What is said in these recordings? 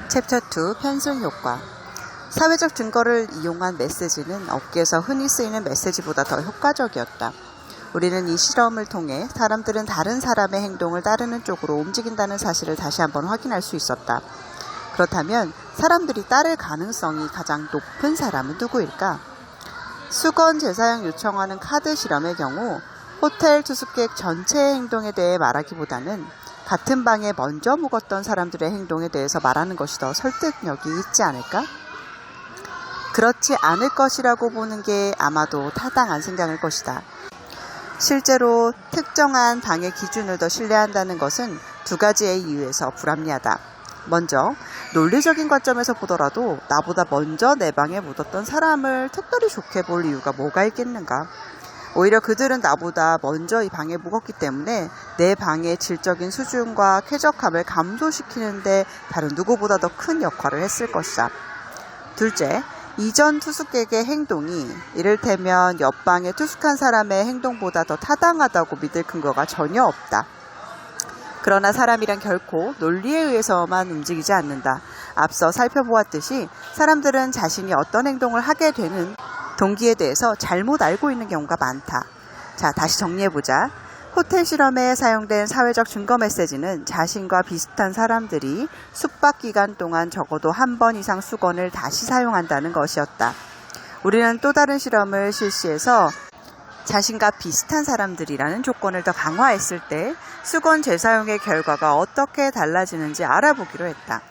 챕터 2 편승 효과. 사회적 증거를 이용한 메시지는 업계에서 흔히 쓰이는 메시지보다 더 효과적이었다. 우리는 이 실험을 통해 사람들은 다른 사람의 행동을 따르는 쪽으로 움직인다는 사실을 다시 한번 확인할 수 있었다. 그렇다면 사람들이 따를 가능성이 가장 높은 사람은 누구일까? 수건 재사용 요청하는 카드 실험의 경우 호텔 투숙객 전체의 행동에 대해 말하기보다는 같은 방에 먼저 묵었던 사람들의 행동에 대해서 말하는 것이 더 설득력이 있지 않을까? 그렇지 않을 것이라고 보는 게 아마도 타당한 생각일 것이다. 실제로 특정한 방의 기준을 더 신뢰한다는 것은 두 가지의 이유에서 불합리하다. 먼저 논리적인 관점에서 보더라도 나보다 먼저 내 방에 묻었던 사람을 특별히 좋게 볼 이유가 뭐가 있겠는가? 오히려 그들은 나보다 먼저 이 방에 묵었기 때문에 내 방의 질적인 수준과 쾌적함을 감소시키는데 다른 누구보다 더 큰 역할을 했을 것이다. 둘째, 이전 투숙객의 행동이 이를테면 옆방에 투숙한 사람의 행동보다 더 타당하다고 믿을 근거가 전혀 없다. 그러나 사람이란 결코 논리에 의해서만 움직이지 않는다. 앞서 살펴보았듯이 사람들은 자신이 어떤 행동을 하게 되는 동기에 대해서 잘못 알고 있는 경우가 많다. 자, 다시 정리해보자. 호텔 실험에 사용된 사회적 증거 메시지는 자신과 비슷한 사람들이 숙박 기간 동안 적어도 한 번 이상 수건을 다시 사용한다는 것이었다. 우리는 또 다른 실험을 실시해서 자신과 비슷한 사람들이라는 조건을 더 강화했을 때 수건 재사용의 결과가 어떻게 달라지는지 알아보기로 했다.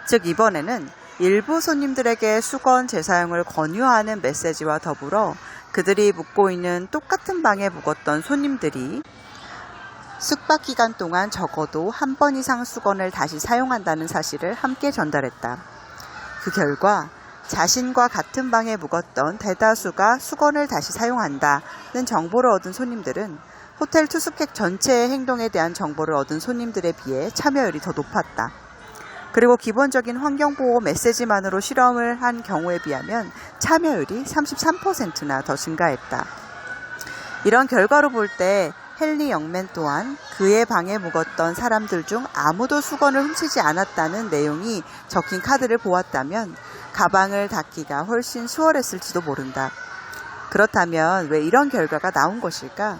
즉 이번에는 일부 손님들에게 수건 재사용을 권유하는 메시지와 더불어 그들이 묵고 있는 똑같은 방에 묵었던 손님들이 숙박 기간 동안 적어도 한 번 이상 수건을 다시 사용한다는 사실을 함께 전달했다. 그 결과 자신과 같은 방에 묵었던 대다수가 수건을 다시 사용한다는 정보를 얻은 손님들은 호텔 투숙객 전체의 행동에 대한 정보를 얻은 손님들에 비해 참여율이 더 높았다. 그리고 기본적인 환경보호 메시지만으로 실험을 한 경우에 비하면 참여율이 33%나 더 증가했다. 이런 결과로 볼 때 헨리 영맨 또한 그의 방에 묵었던 사람들 중 아무도 수건을 훔치지 않았다는 내용이 적힌 카드를 보았다면 가방을 닫기가 훨씬 수월했을지도 모른다. 그렇다면 왜 이런 결과가 나온 것일까?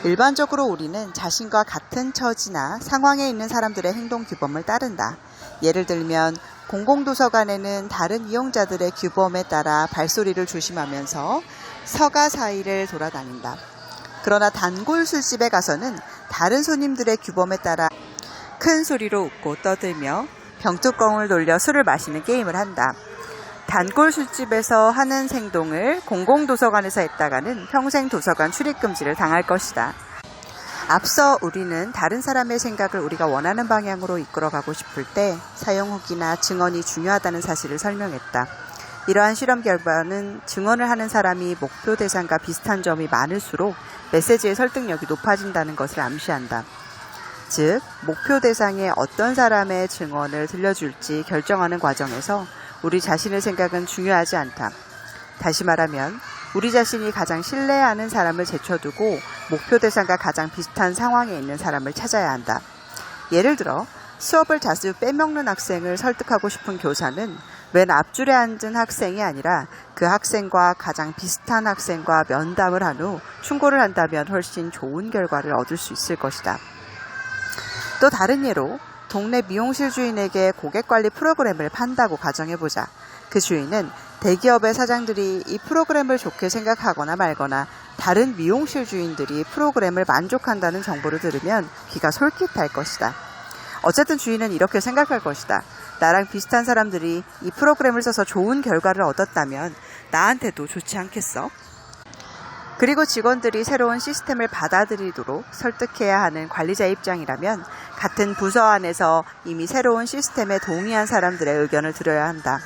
일반적으로 우리는 자신과 같은 처지나 상황에 있는 사람들의 행동 규범을 따른다. 예를 들면 공공도서관에는 다른 이용자들의 규범에 따라 발소리를 조심하면서 서가 사이를 돌아다닌다. 그러나 단골 술집에 가서는 다른 손님들의 규범에 따라 큰 소리로 웃고 떠들며 병뚜껑을 돌려 술을 마시는 게임을 한다. 단골 술집에서 하는 행동을 공공도서관에서 했다가는 평생 도서관 출입금지를 당할 것이다. 앞서 우리는 다른 사람의 생각을 우리가 원하는 방향으로 이끌어가고 싶을 때 사용 후기나 증언이 중요하다는 사실을 설명했다. 이러한 실험 결과는 증언을 하는 사람이 목표 대상과 비슷한 점이 많을수록 메시지의 설득력이 높아진다는 것을 암시한다. 즉, 목표 대상에 어떤 사람의 증언을 들려줄지 결정하는 과정에서 우리 자신의 생각은 중요하지 않다. 다시 말하면 우리 자신이 가장 신뢰하는 사람을 제쳐두고 목표 대상과 가장 비슷한 상황에 있는 사람을 찾아야 한다. 예를 들어 수업을 자주 빼먹는 학생을 설득하고 싶은 교사는 맨 앞줄에 앉은 학생이 아니라 그 학생과 가장 비슷한 학생과 면담을 한 후 충고를 한다면 훨씬 좋은 결과를 얻을 수 있을 것이다. 또 다른 예로 동네 미용실 주인에게 고객관리 프로그램을 판다고 가정해보자. 그 주인은 대기업의 사장들이 이 프로그램을 좋게 생각하거나 말거나 다른 미용실 주인들이 프로그램을 만족한다는 정보를 들으면 귀가 솔깃할 것이다. 어쨌든 주인은 이렇게 생각할 것이다. 나랑 비슷한 사람들이 이 프로그램을 써서 좋은 결과를 얻었다면 나한테도 좋지 않겠어? 그리고 직원들이 새로운 시스템을 받아들이도록 설득해야 하는 관리자 입장이라면 같은 부서 안에서 이미 새로운 시스템에 동의한 사람들의 의견을 들어야 한다.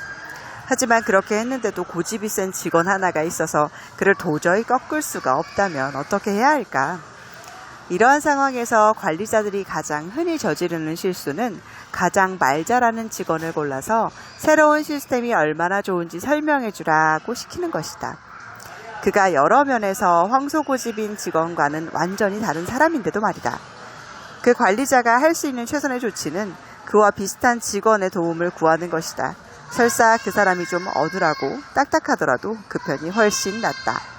하지만 그렇게 했는데도 고집이 센 직원 하나가 있어서 그를 도저히 꺾을 수가 없다면 어떻게 해야 할까? 이러한 상황에서 관리자들이 가장 흔히 저지르는 실수는 가장 말 잘하는 직원을 골라서 새로운 시스템이 얼마나 좋은지 설명해 주라고 시키는 것이다. 그가 여러 면에서 황소고집인 직원과는 완전히 다른 사람인데도 말이다. 그 관리자가 할 수 있는 최선의 조치는 그와 비슷한 직원의 도움을 구하는 것이다. 설사 그 사람이 좀 어눌하고 딱딱하더라도 그 편이 훨씬 낫다.